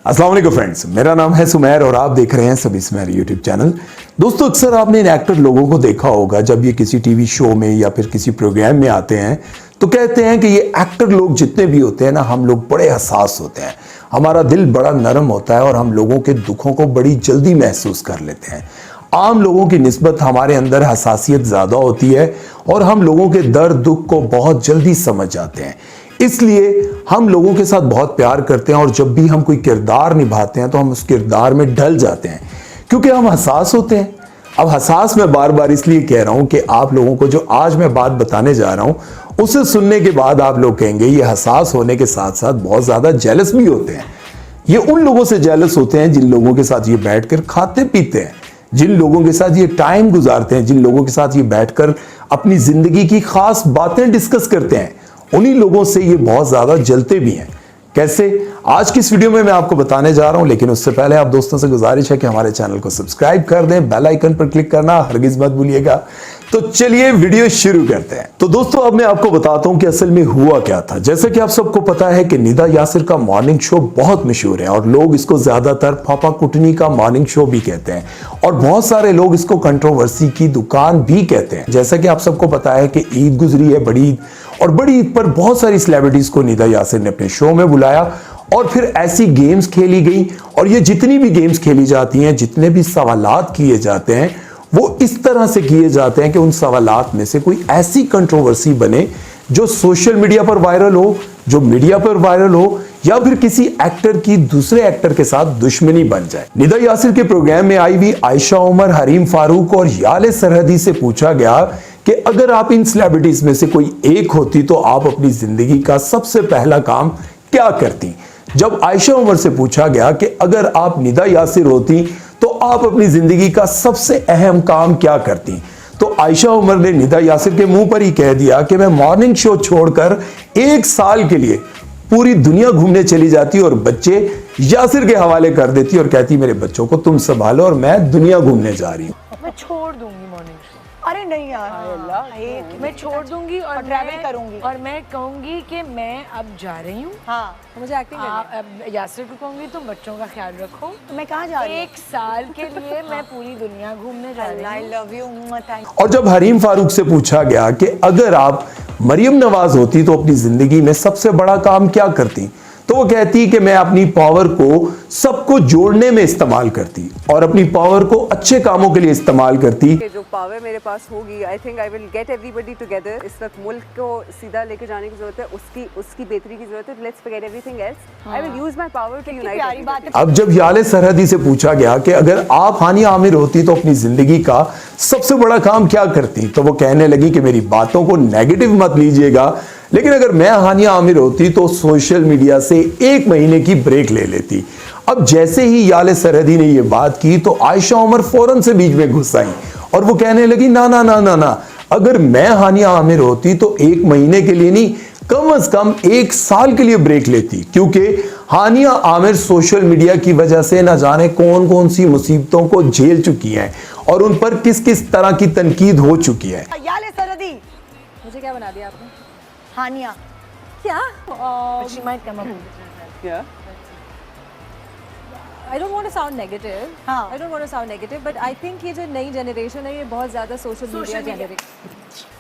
अस्सलाम वालेकुम फ्रेंड्स, मेरा नाम है सुमेर और आप देख रहे हैं सभी सुमेर यूट्यूब चैनल। दोस्तों, अक्सर आपने इन एक्टर लोगों को देखा होगा जब ये किसी टीवी शो में या फिर किसी प्रोग्राम में आते हैं तो कहते हैं कि ये एक्टर लोग जितने भी होते हैं ना, हम लोग बड़े हसास होते हैं, हमारा दिल बड़ा नरम होता है और हम लोगों के दुखों को बड़ी जल्दी महसूस कर लेते हैं। आम लोगों की निस्बत हमारे अंदर हसासियत ज़्यादा होती है और हम लोगों के दर्द दुख को बहुत जल्दी समझ जाते हैं। इसलिए हम लोगों के साथ बहुत प्यार करते हैं और जब भी हम कोई किरदार निभाते हैं तो हम उस किरदार में ढल जाते हैं क्योंकि हम हसास होते हैं। अब हसास मैं बार बार इसलिए कह रहा हूं कि आप लोगों को जो आज मैं बात बताने जा रहा हूं उसे सुनने के बाद आप लोग कहेंगे ये हसास होने के साथ साथ बहुत ज़्यादा जेलस भी होते हैं। ये उन लोगों से जेलस होते हैं जिन लोगों के साथ ये बैठकर खाते पीते हैं, जिन लोगों के साथ ये टाइम गुजारते हैं, जिन लोगों के साथ ये बैठकर अपनी जिंदगी की खास बातें डिस्कस करते हैं। उन्हीं लोगों से ये बहुत ज्यादा जलते भी हैं। कैसे? आज की इस वीडियो में मैं आपको बताने जा रहा हूं, लेकिन उससे पहले आप दोस्तों से गुजारिश है कि हमारे चैनल को सब्सक्राइब कर दें, बेल आइकन पर क्लिक करना हरगिज मत भूलिएगा। तो चलिए वीडियो शुरू करते हैं। तो दोस्तों, अब मैं आपको बताता हूं कि असल में हुआ क्या था। जैसे कि आप सबको पता है कि निदा यासिर का मॉर्निंग शो बहुत मशहूर है और लोग इसको ज्यादातर पापा कुटनी का मॉर्निंग शो भी कहते हैं और बहुत सारे लोग इसको कंट्रोवर्सी की दुकान भी कहते हैं। जैसा कि आप सबको पता है कि ईद गुजरी है, बड़ी ईद, और बड़ी ईद पर बहुत सारी सेलिब्रिटीज को निदा यासिर ने अपने शो में बुलाया और फिर ऐसी गेम्स खेली गई और ये जितनी भी गेम्स खेली जाती हैं, जितने भी सवालात किए जाते हैं, वो इस तरह से किए जाते हैं कि उन सवालात में से कोई ऐसी कंट्रोवर्सी बने जो सोशल मीडिया पर वायरल हो, जो मीडिया पर वायरल हो, या फिर किसी एक्टर की दूसरे एक्टर के साथ दुश्मनी बन जाए। निदा यासिर के प्रोग्राम में आई हुई आयशा उमर, हरीम फारूक और याले सरहदी से पूछा गया कि अगर आप इन सेलिब्रिटीज में से कोई एक होती तो आप अपनी जिंदगी का सबसे पहला काम क्या करती। जब आयशा उमर से पूछा गया कि अगर आप निदा यासिर होती तो आप अपनी जिंदगी का सबसे अहम काम क्या करती, तो आयशा उमर ने निदा यासिर के मुंह पर ही कह दिया कि मैं मॉर्निंग शो छोड़कर 1 साल के लिए पूरी दुनिया घूमने चली जाती और बच्चे यासिर के हवाले कर देती और कहती मेरे बच्चों को तुम संभालो और मैं दुनिया घूमने जा रही हूँ। मैं छोड़ दूंगी मॉर्निंग शो। अरे नहीं यार, मैं छोड़ दूंगी और ट्रैवल करूंगी और मैं कहूंगी कि मैं अब जा रही हूँ। हाँ, मुझे एक्टिंग अब यासिर को कहूंगी तुम बच्चों का ख्याल रखो। तो मैं कहाँ जा रही हूँ? 1 साल के लिए मैं पूरी दुनिया घूमने जा रही आई हूँ। लव यू, थैंक और जब हरीम फारूक से पूछा गया कि अगर आप मरियम नवाज होती तो अपनी जिंदगी में सबसे बड़ा काम क्या करती, तो वो कहती कि मैं अपनी पावर को सबको जोड़ने में इस्तेमाल करती और अपनी पावर को अच्छे कामों के लिए इस्तेमाल करती। जो पावर मेरे पास होगी, I think I will get everybody together. इस वक्त मुल्क को सीधा लेके जाने की जरूरत है, उसकी बेहतरी की जरूरत है। Let's forget everything else. I will use my power to unite. प्यारी बात है। अब जब याले सरहदी से पूछा गया कि अगर आप हानिया आमिर होती तो अपनी जिंदगी का सबसे बड़ा काम क्या करती, तो वो कहने लगी कि मेरी बातों को नेगेटिव मत लीजिएगा, लेकिन अगर मैं हानिया आमिर होती तो सोशल मीडिया से 1 महीने की ब्रेक ले लेती। अब जैसे ही याले सरहदी ने यह बात की तो आयशा उमर फौरन से बीच में घुस आई और वो कहने लगी ना ना ना ना ना, अगर मैं हानिया आमिर होती तो 1 महीने के लिए नहीं, कम से कम 1 साल के लिए ब्रेक लेती, क्योंकि हानिया आमिर सोशल मीडिया की वजह से ना जाने कौन कौन सी मुसीबतों को झेल चुकी हैं और उन पर किस किस तरह की तनकीद हो चुकी है। याले सरहदी, मुझे क्या बना दिया आपने? हानिया क्या? She might come up. Yeah. I don't want to sound negative. हाँ. I don't want to sound negative, but I think ये जो नई जनरेशन है ये बहुत ज़्यादा सोशल मीडिया जनरेशन,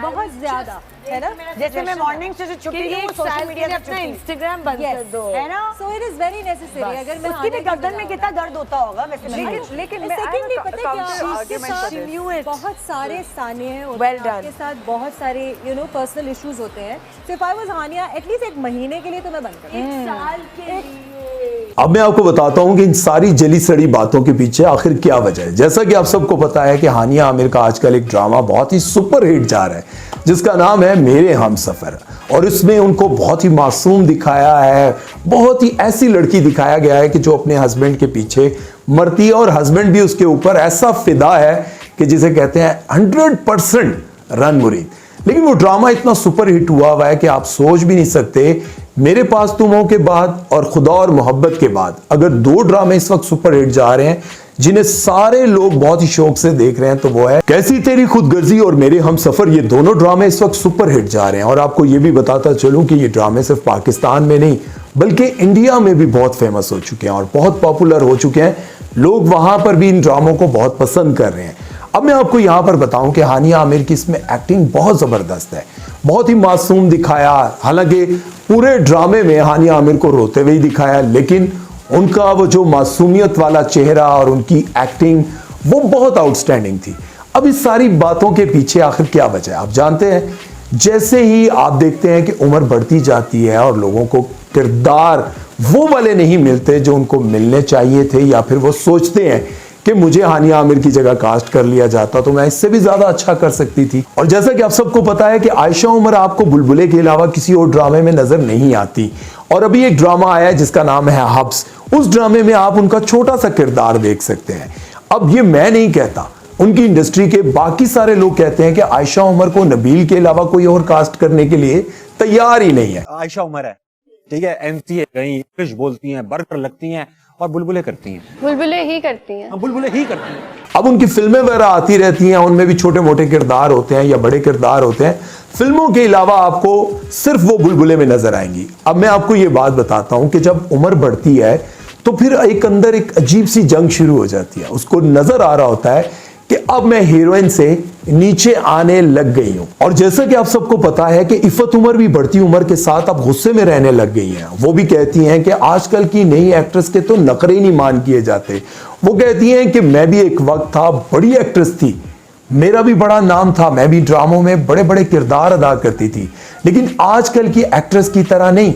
बहुत ज़्यादा है ना। जैसे मैं मॉर्निंग से छुट्टी कि लूं, 1 सोशल साल के मीडिया लिए से अपना छुट्टी, इंस्टाग्राम बंद कर दो, है ना। So it is very necessary. अगर मैं उसकी भी गर्दन में कितना दर्द होता होगा वैसे। लेकिन मैं सेकंडली पता है क्या, argument for she this. knew it. बहुत सारे सानिया होते Well हैं, done. आपके साथ बहुत सारे पर्सनल इश्यूज होते हैं। So if I was Haniya, at least 1 महीने के लिए तो मैं बंद कर 1 साल के लिए। अब मैं आपको बताता हूं कि इन सारी जली सड़ी बातों के पीछे आखिर क्या वजह है। जैसा कि आप सबको पता है कि हानिया आमिर का आजकल एक ड्रामा बहुत ही सुपर हिट जा रहा है जिसका नाम है मेरे हमसफर, और इसमें उनको बहुत ही मासूम दिखाया है, बहुत ही ऐसी लड़की दिखाया गया है कि जो अपने हस्बैंड के पीछे मरती है और हस्बैंड भी उसके ऊपर ऐसा फिदा है कि जिसे कहते हैं 100% रन मुरीद। लेकिन वो ड्रामा इतना सुपर हिट हुआ है कि आप सोच भी नहीं सकते। मेरे पास तुम हो के बाद और खुदा और मोहब्बत के बाद अगर 2 ड्रामे इस वक्त सुपर हिट जा रहे हैं जिन्हें सारे लोग बहुत ही शौक से देख रहे हैं, तो वो है कैसी तेरी खुदगर्जी और मेरे हमसफर। ये दोनों ड्रामे इस वक्त सुपर हिट जा रहे हैं और आपको ये भी बताता चलूं कि ये ड्रामे सिर्फ पाकिस्तान में नहीं बल्कि इंडिया में भी बहुत फेमस हो चुके हैं और बहुत पॉपुलर हो चुके हैं। लोग वहां पर भी इन ड्रामों को बहुत पसंद कर रहे हैं। अब मैं आपको यहां पर बताऊं कि हानिया आमिर की इसमें एक्टिंग बहुत जबरदस्त है, बहुत ही मासूम दिखाया। हालांकि पूरे ड्रामे में हानिया आमिर को रोते हुए ही दिखाया, लेकिन उनका वो जो मासूमियत वाला चेहरा और उनकी एक्टिंग वो बहुत आउटस्टैंडिंग थी। अब इस सारी बातों के पीछे आखिर क्या वजह है आप जानते हैं। जैसे ही आप देखते हैं कि उम्र बढ़ती जाती है और लोगों को किरदार वो वाले नहीं मिलते जो उनको मिलने चाहिए थे, या फिर वो सोचते हैं कि मुझे हानिया आमिर की जगह कास्ट कर लिया जाता तो मैं इससे भी ज्यादा अच्छा कर सकती थी। और जैसा कि आप सबको पता है कि आयशा उमर आपको बुलबुले के अलावा किसी और ड्रामे में नजर नहीं आती, और अभी एक ड्रामा आया है जिसका नाम है हब्स। उस ड्रामे में आप उनका छोटा सा किरदार देख सकते हैं। अब ये मैं नहीं कहता, उनकी इंडस्ट्री के बाकी सारे लोग कहते हैं कि आयशा उमर को नबील के अलावा कोई और कास्ट करने के लिए तैयार ही नहीं है। आयशा उमर है, ठीक है, एमसी है, कहीं इंग्लिश बोलती हैं, बर्गर लगती हैं और बुलबुले करती हैं। बुलबुले ही करती हैं। हाँ, बुलबुले ही करती हैं। अब उनकी फिल्में वगैरह आती रहती हैं, उनमें भी छोटे मोटे किरदार होते हैं या बड़े किरदार होते हैं। फिल्मों के अलावा आपको सिर्फ वो बुलबुले में नजर आएंगी। अब मैं आपको ये बात बताता हूं कि जब उम्र बढ़ती है तो फिर एक अंदर एक अजीब सी जंग शुरू हो जाती है। उसको नजर आ रहा होता है कि अब मैं हीरोइन से नीचे आने लग गई हूं। और जैसा कि आप सबको पता है कि इफ़त उमर भी बढ़ती उम्र के साथ अब गुस्से में रहने लग गई हैं। वो भी कहती हैं कि आजकल की नई एक्ट्रेस के तो नखरे नहीं मान किए जाते। वो कहती हैं कि मैं भी एक वक्त था, बड़ी एक्ट्रेस थी, मेरा भी बड़ा नाम था, मैं भी ड्रामों में बड़े बड़े किरदार अदा करती थी, लेकिन आजकल की एक्ट्रेस की तरह नहीं,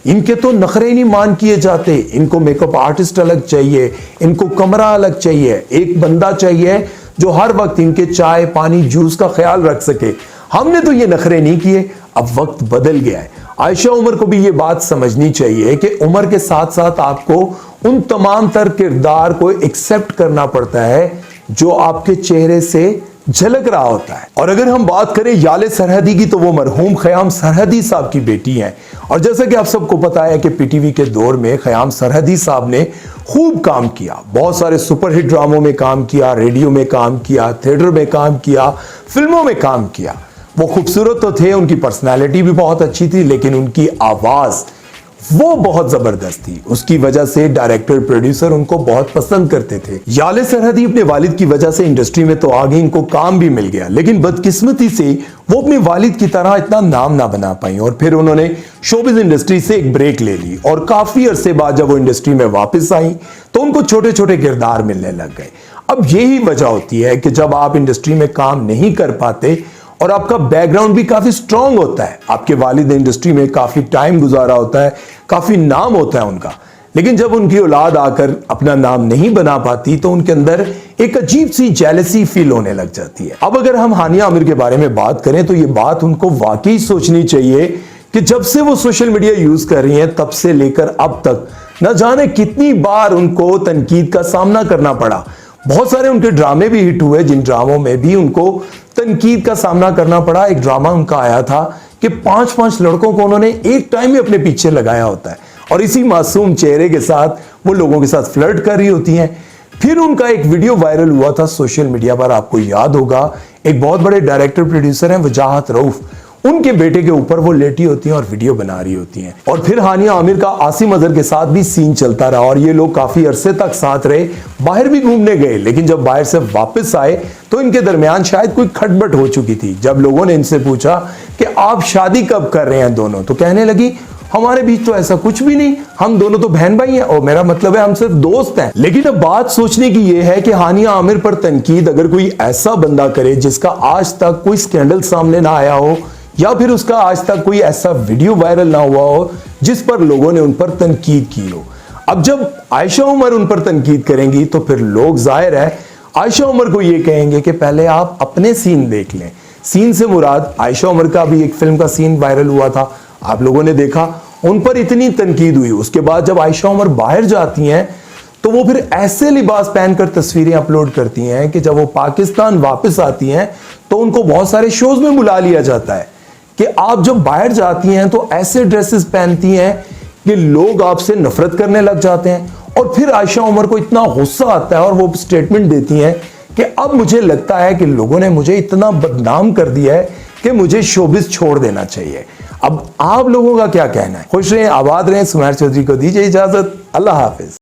इनके तो नखरे नहीं मान किए जाते। इनको मेकअप आर्टिस्ट अलग चाहिए, इनको कमरा अलग चाहिए, एक बंदा चाहिए जो हर वक्त इनके चाय पानी जूस का ख्याल रख सके। हमने तो ये नखरे नहीं किए, अब वक्त बदल गया है। आयशा उमर को भी ये बात समझनी चाहिए कि उम्र के साथ साथ आपको उन तमाम तर किरदार को एक्सेप्ट करना पड़ता है जो आपके चेहरे से झलक रहा होता है। और अगर हम बात करें याले सरहदी की, तो वो मरहूम खयाम सरहदी साहब की बेटी हैं। और जैसा कि आप सबको पता है कि पीटीवी के दौर में खयाम सरहदी साहब ने खूब काम किया, बहुत सारे सुपरहिट ड्रामों में काम किया, रेडियो में काम किया, थिएटर में काम किया, फिल्मों में काम किया। वो खूबसूरत तो थे, उनकी पर्सनैलिटी भी बहुत अच्छी थी, लेकिन उनकी आवाज वो बहुत जबरदस्त थी। उसकी वजह से डायरेक्टर प्रोड्यूसर उनको बहुत पसंद करते थे। याले सरहदी अपने वालिद की वजह से इंडस्ट्री में तो आ गई, इनको काम भी मिल गया, लेकिन बदकिस्मती से वो अपने वालिद की तरह इतना नाम ना बना पाई और फिर उन्होंने शोबिज इंडस्ट्री से एक ब्रेक ले ली। और काफी अरसे बाद जब वो इंडस्ट्री में वापस आई तो उनको छोटे छोटे किरदार मिलने लग गए। अब यही वजह होती है कि जब आप इंडस्ट्री में काम नहीं कर पाते और आपका बैकग्राउंड भी काफी स्ट्रांग होता है, आपके वालिद ने इंडस्ट्री में काफी टाइम गुजारा होता है, काफी नाम होता है उनका, लेकिन जब उनकी औलाद आकर अपना नाम नहीं बना पाती तो उनके अंदर एक अजीब सी जेलसी फील होने लग जाती है। अब अगर हम हानिया आमिर के बारे में बात करें तो ये बात उनको वाकई सोचनी चाहिए कि जब से वो सोशल मीडिया यूज कर रही हैं तब से लेकर अब तक न जाने कितनी बार उनको तनकीद का सामना करना पड़ा। बहुत सारे उनके ड्रामे भी हिट हुए जिन ड्रामों में भी उनको तनकीद का सामना करना पड़ा। एक ड्रामा उनका आया था कि 5-5 लड़कों को उन्होंने एक टाइम में अपने पीछे लगाया होता है और इसी मासूम चेहरे के साथ वो लोगों के साथ फ्लर्ट कर रही होती हैं। फिर उनका एक वीडियो वायरल हुआ था सोशल मीडिया पर, आपको याद होगा, एक बहुत बड़े डायरेक्टर प्रोड्यूसर हैं वजाहत रऊफ, उनके बेटे के ऊपर वो लेटी होती हैं और वीडियो बना रही होती हैं। और फिर हानिया आमिर का आसिम अजहर के साथ भी सीन चलता रहा और ये लोग काफी अरसे तक साथ रहे, बाहर भी घूमने गए, लेकिन जब बाहर से वापस आए तो इनके दरमियान शायद कोई खटबट हो चुकी थी। जब लोगों ने इनसे पूछा कि आप शादी कब कर रहे हैं दोनों, तो कहने लगी हमारे बीच तो ऐसा कुछ भी नहीं, हम दोनों तो बहन भाई हैं और मेरा मतलब है हम सिर्फ दोस्त हैं। लेकिन अब बात सोचने की यह है कि हानिया आमिर पर तनकीद अगर कोई ऐसा बंदा करे जिसका आज तक कोई स्कैंडल सामने ना आया हो या फिर उसका आज तक कोई ऐसा वीडियो वायरल ना हुआ हो जिस पर लोगों ने उन पर तनकीद की हो। अब जब आयशा उमर उन पर तनकीद करेंगी तो फिर लोग जाहिर है आयशा उमर को ये कहेंगे कि पहले आप अपने सीन देख लें। सीन से मुराद आयशा उमर का भी एक फिल्म का सीन वायरल हुआ था, आप लोगों ने देखा, उन पर इतनी तनकीद हुई। उसके बाद जब आयशा उमर बाहर जाती हैं तो वो फिर ऐसे लिबास पहनकर तस्वीरें अपलोड करती हैं कि जब वो पाकिस्तान वापस आती हैं तो उनको बहुत सारे शोज में बुला लिया जाता है कि आप जब बाहर जाती हैं तो ऐसे ड्रेसेस पहनती हैं कि लोग आपसे नफरत करने लग जाते हैं। और फिर आयशा उमर को इतना गुस्सा आता है और वो स्टेटमेंट देती हैं कि अब मुझे लगता है कि लोगों ने मुझे इतना बदनाम कर दिया है कि मुझे शोबिस छोड़ देना चाहिए। अब आप लोगों का क्या कहना है? खुश रहें, आबाद रहें। सुमैर चौधरी को दीजिए इजाजत। अल्लाह हाफिज।